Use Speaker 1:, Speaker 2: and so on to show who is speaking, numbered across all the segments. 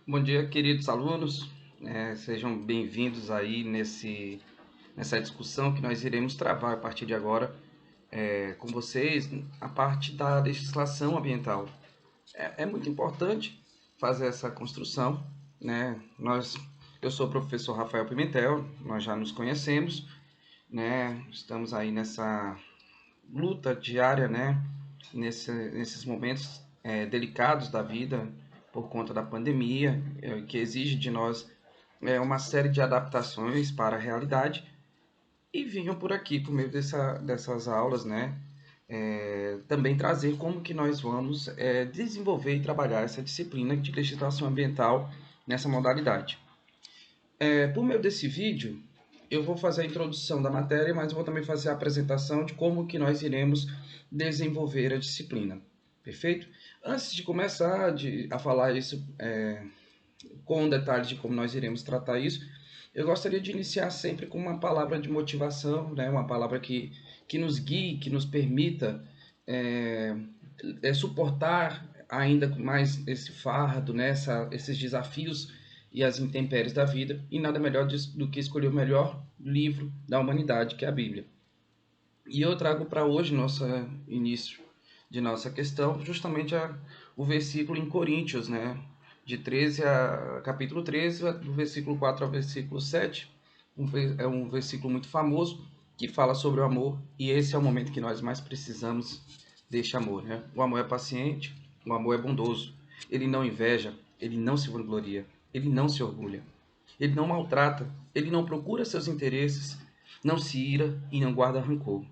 Speaker 1: Bom dia, queridos alunos. Sejam bem-vindos aí nessa discussão que nós iremos travar a partir de agora com vocês a parte da legislação ambiental. É muito importante fazer essa construção, né? Eu sou o professor Rafael Pimentel, nós já nos conhecemos, né? Estamos aí nessa luta diária, né? Nesses momentos delicados da vida por conta da pandemia, que exige de nós uma série de adaptações para a realidade e vinham por aqui, por meio dessas aulas, né? Também trazer como que nós vamos desenvolver e trabalhar essa disciplina de legislação ambiental nessa modalidade. Por meio desse vídeo, eu vou fazer a introdução da matéria, mas eu vou também fazer a apresentação de como que nós iremos desenvolver a disciplina. Perfeito? Antes de começar a falar isso com detalhes de como nós iremos tratar isso, eu gostaria de iniciar sempre com uma palavra de motivação, né? Uma palavra que nos guie, que nos permita suportar ainda mais esse fardo, né? Esses desafios e as intempéries da vida, e nada melhor do que escolher o melhor livro da humanidade, que é a Bíblia. E eu trago para hoje, nosso início de nossa questão, justamente o versículo em Coríntios, né? Capítulo 13, do versículo 4 ao versículo 7. É um versículo muito famoso que fala sobre o amor, e esse é o momento que nós mais precisamos deste amor, né? O amor é paciente, o amor é bondoso, ele não inveja, ele não se vangloria, ele não se orgulha, ele não maltrata, ele não procura seus interesses, não se ira e não guarda rancor.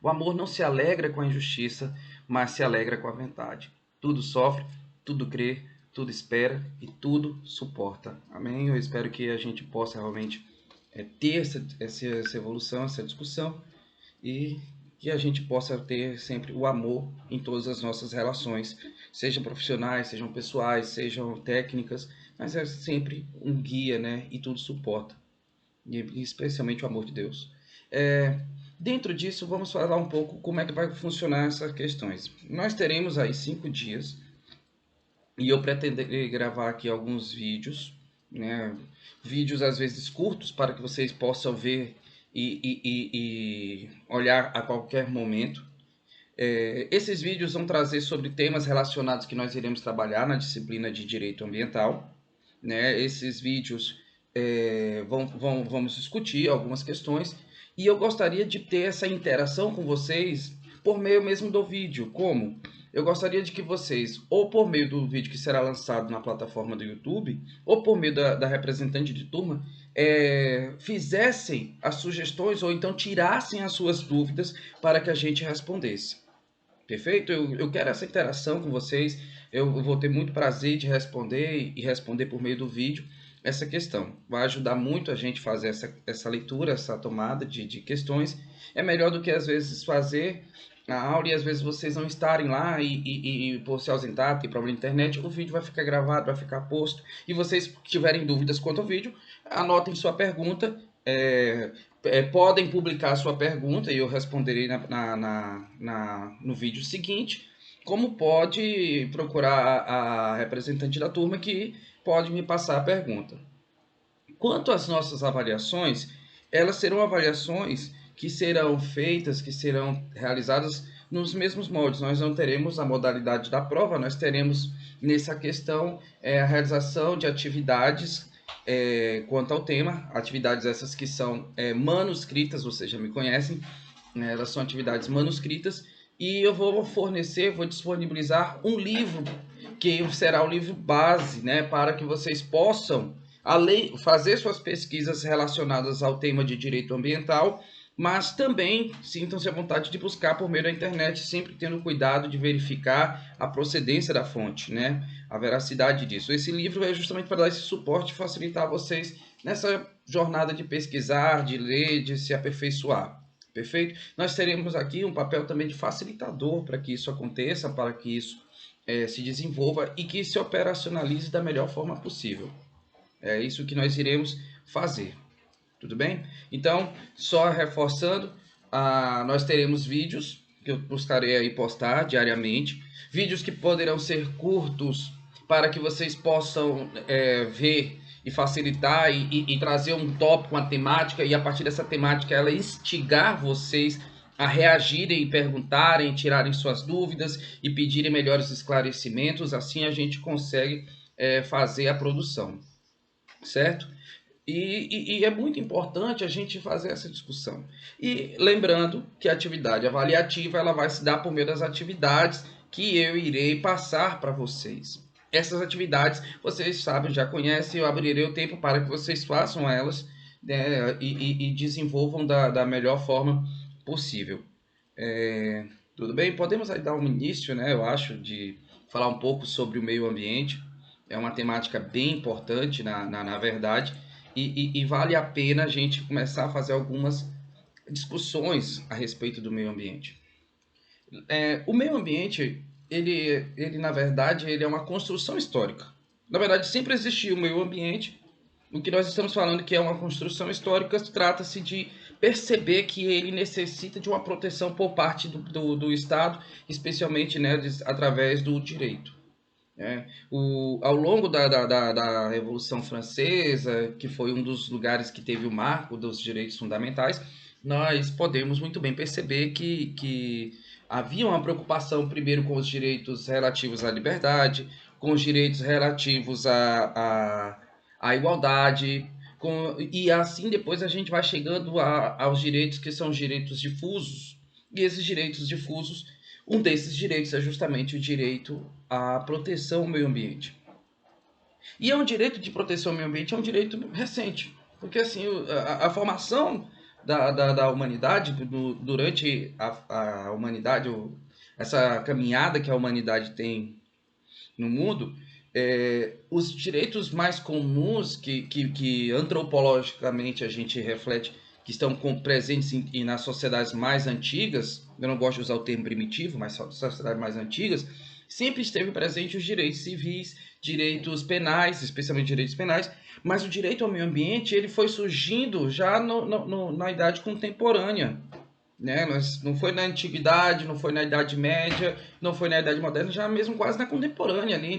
Speaker 1: O amor não se alegra com a injustiça, mas se alegra com a verdade. Tudo sofre, tudo crê, tudo espera e tudo suporta. Amém? Eu espero que a gente possa realmente ter essa evolução, essa discussão e que a gente possa ter sempre o amor em todas as nossas relações, sejam profissionais, sejam pessoais, sejam técnicas, mas é sempre um guia, né? E tudo suporta, e especialmente o amor de Deus. Dentro disso, vamos falar um pouco como é que vai funcionar essas questões. Nós teremos aí 5 dias e eu pretenderei gravar aqui alguns vídeos, né? Vídeos às vezes curtos para que vocês possam ver e olhar a qualquer momento. Esses vídeos vão trazer sobre temas relacionados que nós iremos trabalhar na disciplina de Direito Ambiental, né? Esses vídeos vamos discutir algumas questões e eu gostaria de ter essa interação com vocês por meio mesmo do vídeo. Como? Eu gostaria de que vocês, ou por meio do vídeo que será lançado na plataforma do YouTube, ou por meio da representante de turma, fizessem as sugestões ou então tirassem as suas dúvidas para que a gente respondesse. Perfeito? Eu quero essa interação com vocês. Eu vou ter muito prazer de responder e responder por meio do vídeo essa questão. Vai ajudar muito a gente fazer essa leitura, essa tomada de questões. É melhor do que às vezes fazer a aula e às vezes vocês não estarem lá e por se ausentar, ter problema de internet, o vídeo vai ficar gravado, vai ficar posto. E vocês tiverem dúvidas quanto ao vídeo, anotem sua pergunta. Podem publicar a sua pergunta e eu responderei no vídeo seguinte. Como pode procurar a representante da turma que pode me passar a pergunta. Quanto às nossas avaliações, elas serão avaliações que serão feitas, que serão realizadas nos mesmos moldes. Nós não teremos a modalidade da prova, nós teremos nessa questão a realização de atividades quanto ao tema, atividades essas que são manuscritas, vocês já me conhecem, né? Elas são atividades manuscritas e eu vou disponibilizar um livro que será o livro base, né, para que vocês possam fazer suas pesquisas relacionadas ao tema de direito ambiental, mas também sintam-se à vontade de buscar por meio da internet, sempre tendo cuidado de verificar a procedência da fonte, né, a veracidade disso. Esse livro é justamente para dar esse suporte e facilitar vocês nessa jornada de pesquisar, de ler, de se aperfeiçoar. Perfeito? Nós teremos aqui um papel também de facilitador para que isso aconteça, para que isso se desenvolva e que se operacionalize da melhor forma possível. É isso que nós iremos fazer. Tudo bem? Então, só reforçando, nós teremos vídeos que eu buscarei aí postar diariamente. Vídeos que poderão ser curtos para que vocês possam ver e facilitar e trazer um tópico, uma temática, e a partir dessa temática ela instigar vocês a reagirem e perguntarem, tirarem suas dúvidas e pedirem melhores esclarecimentos. Assim a gente consegue fazer a produção, certo? E é muito importante a gente fazer essa discussão. E lembrando que a atividade avaliativa ela vai se dar por meio das atividades que eu irei passar para vocês. Essas atividades, vocês sabem, já conhecem, eu abrirei o tempo para que vocês façam elas, né, e desenvolvam da melhor forma possível. Tudo bem? Podemos aí dar um início, né, eu acho, de falar um pouco sobre o meio ambiente. É uma temática bem importante, na verdade, e vale a pena a gente começar a fazer algumas discussões a respeito do meio ambiente. O meio ambiente, ele na verdade, ele é uma construção histórica. Na verdade, sempre existiu o meio ambiente. O que nós estamos falando que é uma construção histórica, trata-se de perceber que ele necessita de uma proteção por parte do Estado, especialmente, né, através do direito. Ao longo da Revolução Francesa, que foi um dos lugares que teve o marco dos direitos fundamentais, nós podemos muito bem perceber que havia uma preocupação primeiro com os direitos relativos à liberdade, com os direitos relativos à igualdade, e assim depois a gente vai chegando aos direitos que são os direitos difusos, e esses direitos difusos, um desses direitos é justamente o direito à proteção ao meio ambiente. E é um direito de proteção ao meio ambiente, é um direito recente, porque assim, a formação da humanidade, durante a humanidade, essa caminhada que a humanidade tem no mundo, os direitos mais comuns que antropologicamente a gente reflete que estão presentes nas sociedades mais antigas, eu não gosto de usar o termo primitivo, mas sociedades mais antigas, sempre esteve presente os direitos civis, direitos penais, especialmente direitos penais, mas o direito ao meio ambiente ele foi surgindo já na idade contemporânea. Né? Não foi na antiguidade, não foi na Idade Média, não foi na Idade Moderna, já mesmo quase na contemporânea, ali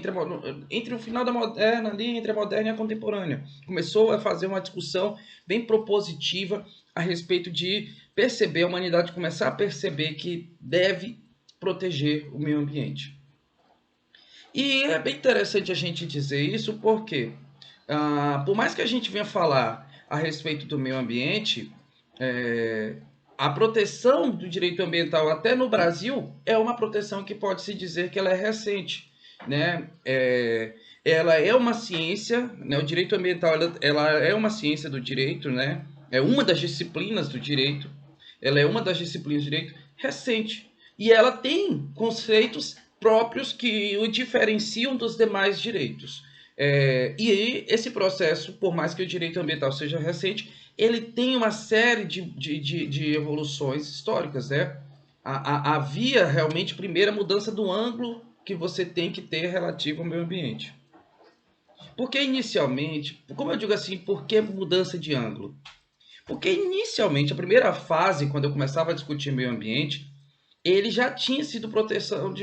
Speaker 1: entre o final da moderna, ali entre a moderna e a contemporânea. Começou a fazer uma discussão bem propositiva a respeito de perceber, a humanidade começar a perceber que deve proteger o meio ambiente. E é bem interessante a gente dizer isso porque, por mais que a gente venha falar a respeito do meio ambiente, a proteção do direito ambiental até no Brasil é uma proteção que pode-se dizer que ela é recente, né? Ela é uma ciência, né? O direito ambiental ela é uma ciência do direito, né? É uma das disciplinas do direito, ela é uma das disciplinas do direito recente e ela tem conceitos próprios que o diferenciam dos demais direitos. E esse processo, por mais que o direito ambiental seja recente, ele tem uma série de evoluções históricas, né? Havia realmente, primeiro, a mudança do ângulo que você tem que ter relativo ao meio ambiente. Porque inicialmente, como eu digo assim, por que mudança de ângulo? Porque inicialmente, a primeira fase, quando eu começava a discutir meio ambiente, ele já tinha sido proteção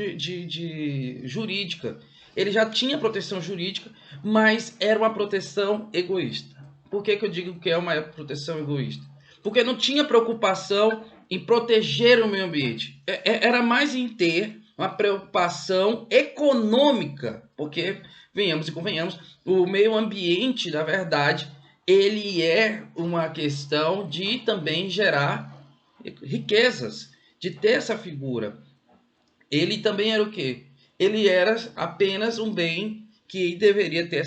Speaker 1: jurídica. Ele já tinha proteção jurídica, mas era uma proteção egoísta. Por que eu digo que é uma proteção egoísta? Porque não tinha preocupação em proteger o meio ambiente. Era mais em ter uma preocupação econômica. Porque, venhamos e convenhamos, o meio ambiente, na verdade, ele é uma questão de também gerar riquezas, de ter essa figura. Ele também era o quê? Ele era apenas um bem que deveria ter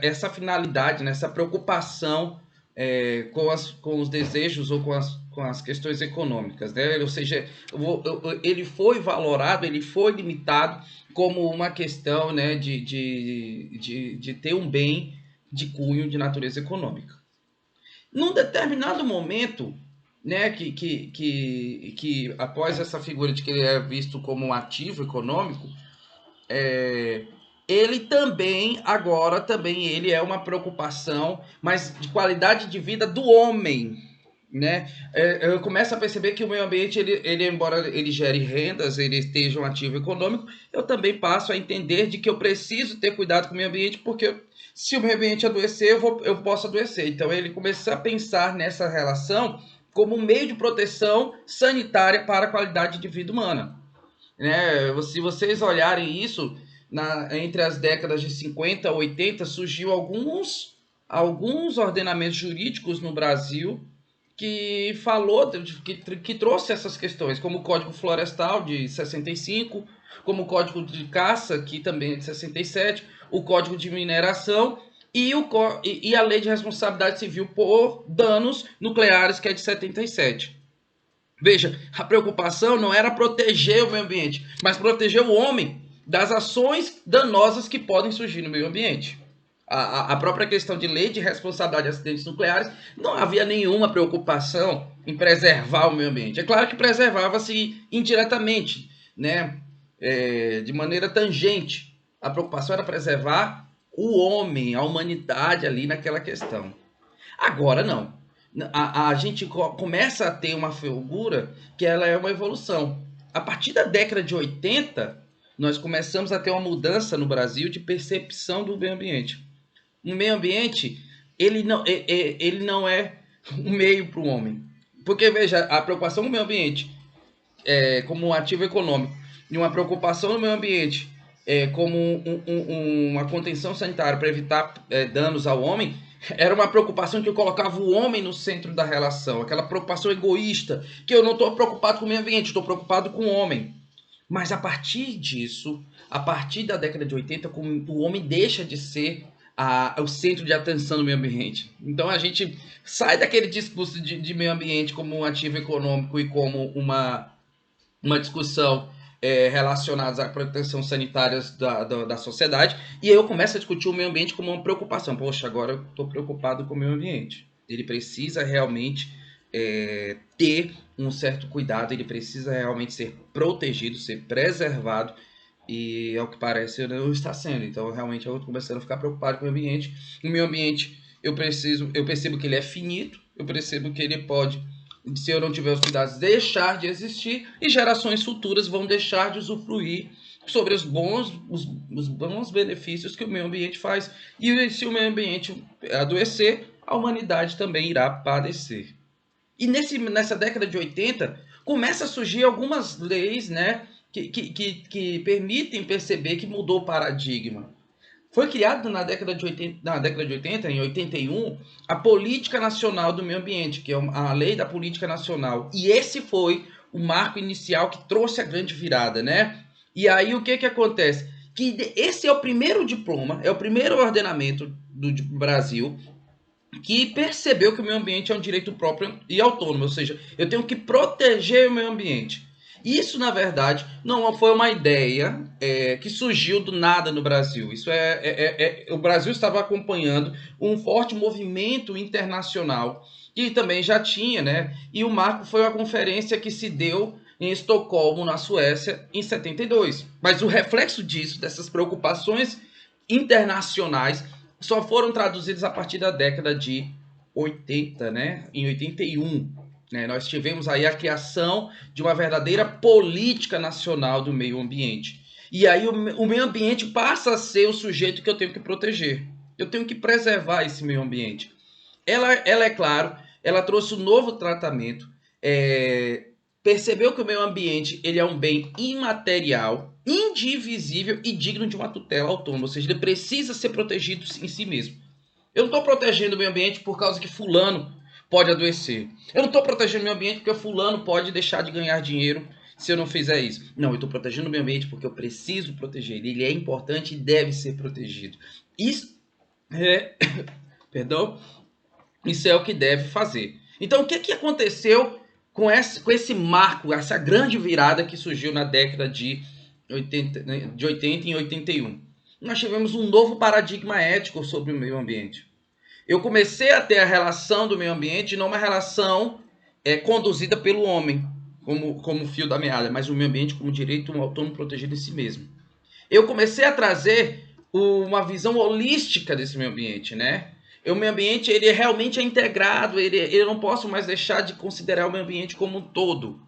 Speaker 1: essa finalidade, né? Essa preocupação com os desejos ou com as questões econômicas. Né? Ou seja, ele foi valorado, ele foi limitado como uma questão, né, de ter um bem de cunho de natureza econômica. Num determinado momento, né, que após essa figura de que ele é visto como um ativo econômico, ele também, agora, também ele é uma preocupação, mas de qualidade de vida do homem. né? Eu começo a perceber que o meio ambiente, embora ele gere rendas, ele esteja um ativo econômico, eu também passo a entender de que eu preciso ter cuidado com o meio ambiente, porque se o meio ambiente adoecer, eu posso adoecer. Então ele começa a pensar nessa relação como um meio de proteção sanitária para a qualidade de vida humana, né? Se vocês olharem isso, entre as décadas de 50 a 80, surgiu alguns ordenamentos jurídicos no Brasil que falou, que trouxe essas questões, como o Código Florestal de 65, como o Código de Caça, que também é de 67, o Código de Mineração e a Lei de Responsabilidade Civil por Danos Nucleares, que é de 77. Veja, a preocupação não era proteger o meio ambiente, mas proteger o homem das ações danosas que podem surgir no meio ambiente. A própria questão de lei de responsabilidade de acidentes nucleares, não havia nenhuma preocupação em preservar o meio ambiente. É claro que preservava-se indiretamente, né? De maneira tangente. A preocupação era preservar o homem, a humanidade ali naquela questão. Agora não. A gente começa a ter uma figura que ela é uma evolução. A partir da década de 80, nós começamos a ter uma mudança no Brasil de percepção do meio ambiente. O meio ambiente, ele não é um meio para o homem. Porque, veja, a preocupação do meio ambiente como um ativo econômico e uma preocupação no meio ambiente como uma contenção sanitária para evitar danos ao homem, era uma preocupação que colocava o homem no centro da relação, aquela preocupação egoísta, que eu não estou preocupado com o meio ambiente, estou preocupado com o homem. Mas a partir disso, a partir da década de 80, o homem deixa de ser o centro de atenção do meio ambiente. Então a gente sai daquele discurso de meio ambiente como um ativo econômico e como uma discussão relacionada à proteção sanitária da sociedade, e aí eu começo a discutir o meio ambiente como uma preocupação. Poxa, agora eu estou preocupado com o meio ambiente. Ele precisa realmente ter um certo cuidado, ele precisa realmente ser protegido, ser preservado, e ao que parece não está sendo. Então realmente eu estou começando a ficar preocupado com o ambiente. O meio ambiente, eu percebo que ele é finito, eu percebo que ele pode, se eu não tiver os cuidados, deixar de existir, e gerações futuras vão deixar de usufruir sobre os bons benefícios que o meio ambiente faz. E se o meio ambiente adoecer, a humanidade também irá padecer. E nessa década de 80, começa a surgir algumas leis, né, que permitem perceber que mudou o paradigma. Foi criado na década de 80, em 81, a Política Nacional do Meio Ambiente, que é a Lei da Política Nacional. E esse foi o marco inicial que trouxe a grande virada, né? E aí o que acontece? Que esse é o primeiro diploma, é o primeiro ordenamento do Brasil que percebeu que o meio ambiente é um direito próprio e autônomo, ou seja, eu tenho que proteger o meio ambiente. Isso, na verdade, não foi uma ideia que surgiu do nada no Brasil. Isso o Brasil estava acompanhando um forte movimento internacional que também já tinha, né? E o marco foi uma conferência que se deu em Estocolmo, na Suécia, em 72. Mas o reflexo disso, dessas preocupações internacionais, só foram traduzidos a partir da década de 80, né? Em 81. Né? Nós tivemos aí a criação de uma verdadeira política nacional do meio ambiente. E aí o meio ambiente passa a ser o sujeito que eu tenho que proteger. Eu tenho que preservar esse meio ambiente. Ela é claro, ela trouxe um novo tratamento, percebeu que o meio ambiente ele é um bem imaterial, indivisível e digno de uma tutela autônoma, ou seja, ele precisa ser protegido em si mesmo. Eu não estou protegendo o meio ambiente por causa que fulano pode adoecer. Eu não estou protegendo o meio ambiente porque fulano pode deixar de ganhar dinheiro se eu não fizer isso. Não, eu estou protegendo o meio ambiente porque eu preciso proteger ele. Ele é importante e deve ser protegido. Isso é... Perdão? Isso é o que deve fazer. Então, o que aconteceu com esse marco, essa grande virada que surgiu na década de 80 em 81? Nós tivemos um novo paradigma ético sobre o meio ambiente. Eu comecei a ter a relação do meio ambiente não uma relação conduzida pelo homem, como fio da meada, mas o meio ambiente como direito autônomo protegido em si mesmo. Eu comecei a trazer uma visão holística desse meio ambiente, né? O meio ambiente ele realmente é integrado, eu não posso mais deixar de considerar o meio ambiente como um todo.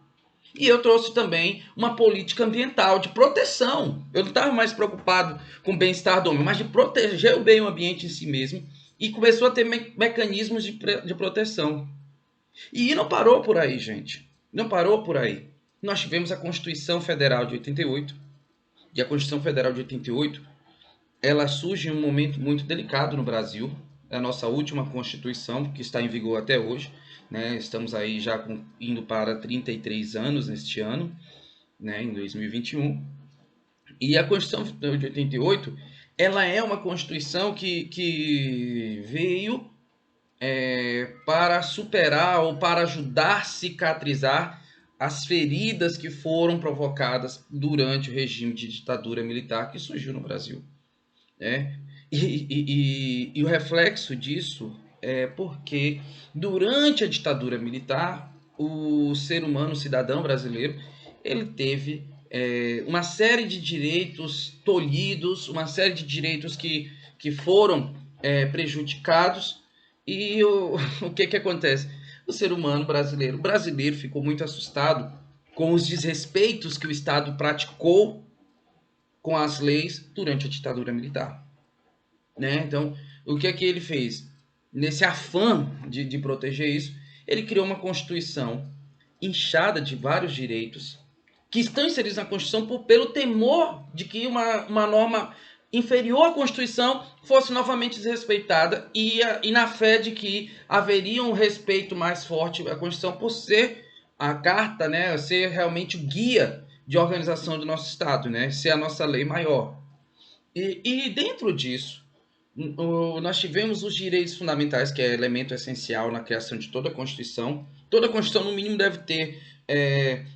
Speaker 1: E eu trouxe também uma política ambiental de proteção. Eu não estava mais preocupado com o bem-estar do homem, mas de proteger o meio ambiente em si mesmo. E começou a ter mecanismos de proteção. E não parou por aí, gente. Não parou por aí. Nós tivemos a Constituição Federal de 88. E a Constituição Federal de 88, ela surge em um momento muito delicado no Brasil. É a nossa última Constituição, que está em vigor até hoje. Né? Estamos aí já indo para 33 anos neste ano, né? Em 2021. E a Constituição de 88, ela é uma Constituição que veio para superar ou para ajudar a cicatrizar as feridas que foram provocadas durante o regime de ditadura militar que surgiu no Brasil. Né? E o reflexo disso é porque durante a ditadura militar, o ser humano, o cidadão brasileiro, ele teve uma série de direitos tolhidos, uma série de direitos que foram prejudicados. E o que acontece? O ser humano brasileiro, ficou muito assustado com os desrespeitos que o Estado praticou com as leis durante a ditadura militar. Né? Então, o que é que ele fez? Nesse afã de proteger isso, ele criou uma Constituição inchada de vários direitos que estão inseridos na Constituição pelo temor de que uma norma inferior à Constituição fosse novamente desrespeitada e na fé de que haveria um respeito mais forte à Constituição por ser a carta, né, ser realmente o guia de organização do nosso Estado, né, ser a nossa lei maior. E dentro disso, nós tivemos os direitos fundamentais, que é elemento essencial na criação de toda a Constituição. Toda a Constituição, no mínimo, deve ter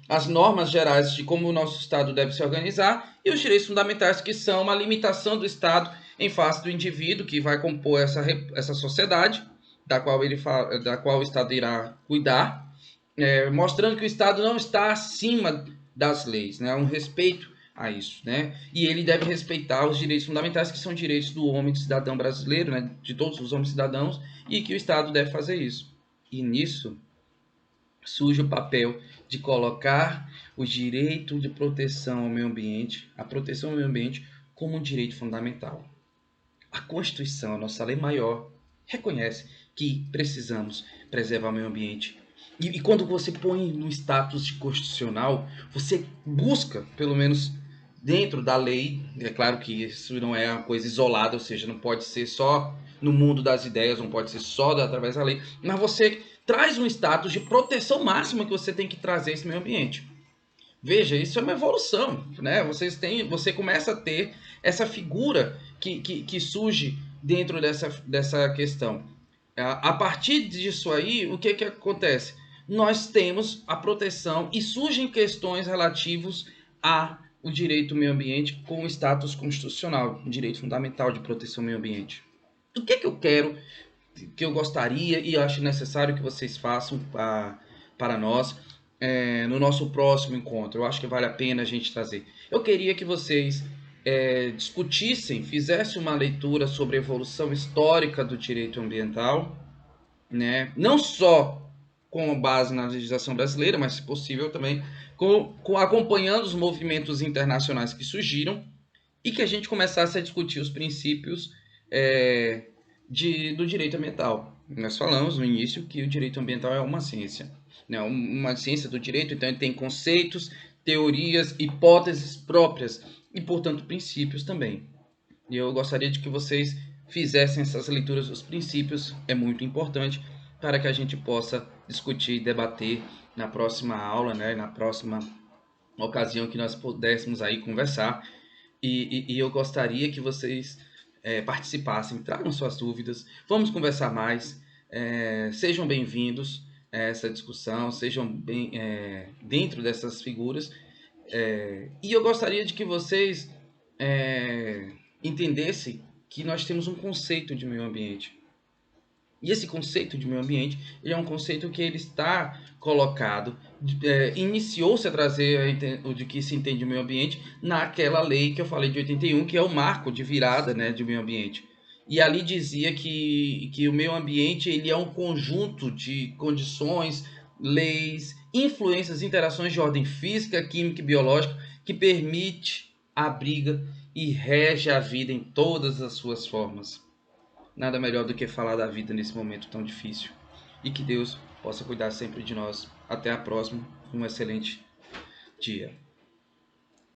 Speaker 1: as normas gerais de como o nosso Estado deve se organizar e os direitos fundamentais, que são uma limitação do Estado em face do indivíduo que vai compor essa sociedade, da qual o Estado irá cuidar, mostrando que o Estado não está acima das leis, né? Há um respeito a isso, né? E ele deve respeitar os direitos fundamentais, que são direitos do homem, do cidadão brasileiro, né? De todos os homens cidadãos, e que o Estado deve fazer isso. E nisso surge o papel de colocar o direito de proteção ao meio ambiente, a proteção ao meio ambiente, como um direito fundamental. A Constituição, a nossa lei maior, reconhece que precisamos preservar o meio ambiente. E quando você põe no status de constitucional, você busca, pelo menos dentro da lei, é claro que isso não é uma coisa isolada, ou seja, não pode ser só no mundo das ideias, não pode ser só através da lei, mas você traz um status de proteção máxima que você tem que trazer esse meio ambiente. Veja, isso é uma evolução, né? Você começa a ter essa figura que surge dentro dessa questão. A partir disso aí, o que acontece? Nós temos a proteção e surgem questões relativas ao direito ao meio ambiente com o status constitucional, o direito fundamental de proteção ao meio ambiente. O que eu quero, que eu gostaria e acho necessário que vocês façam para nós no nosso próximo encontro? Eu acho que vale a pena a gente trazer. Eu queria que vocês discutissem, fizessem uma leitura sobre a evolução histórica do direito ambiental, né? Não só com base na legislação brasileira, mas, se possível, também acompanhando os movimentos internacionais que surgiram e que a gente começasse a discutir os princípios do direito ambiental. Nós falamos no início que o direito ambiental é uma ciência, né? Uma ciência do direito, então ele tem conceitos, teorias, hipóteses próprias e, portanto, princípios também. E eu gostaria de que vocês fizessem essas leituras dos princípios, é muito importante para que a gente possa discutir e debater na próxima aula, né? Na próxima ocasião que nós pudéssemos aí conversar. E eu gostaria que vocês participassem, tragam suas dúvidas, vamos conversar mais, sejam bem-vindos a essa discussão, sejam dentro dessas figuras. E eu gostaria de que vocês entendessem que nós temos um conceito de meio ambiente. E esse conceito de meio ambiente, ele é um conceito que ele está colocado, iniciou-se a trazer o de que se entende o meio ambiente naquela lei que eu falei de 81, que é o marco de virada, né, de meio ambiente. E ali dizia que o meio ambiente ele é um conjunto de condições, leis, influências, interações de ordem física, química e biológica que permite, abriga e rege a vida em todas as suas formas. Nada melhor do que falar da vida nesse momento tão difícil. E que Deus possa cuidar sempre de nós. Até a próxima. Um excelente dia.